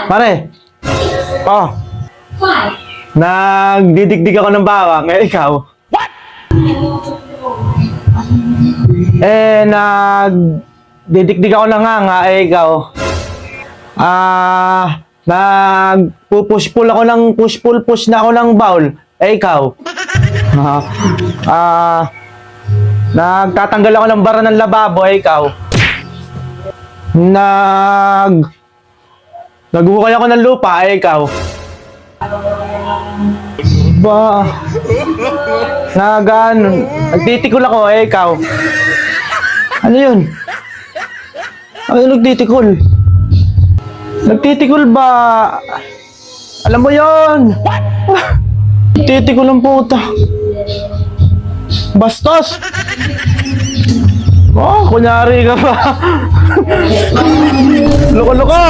Pare. Oh. Nagdidikdik ako ng bawang. Eh, ikaw? Nagdidikdik ako ng hanga. Eh, ikaw? Nagpupush-pull ako ng push-pull-push na ako ng bowl. Eh, ikaw? Nagtatanggal ako ng bara ng lababo. Eh, ikaw? Naghuhukay ako ng lupa. Eh, ikaw? Nagtitikol ako. Eh, ikaw? Ano yun? Ano nagtitikol? Nagtitikol ba? Alam mo yun? Nagtitikol ang puta. Bastos! Oh, kunyari ka pa. Loko-loko!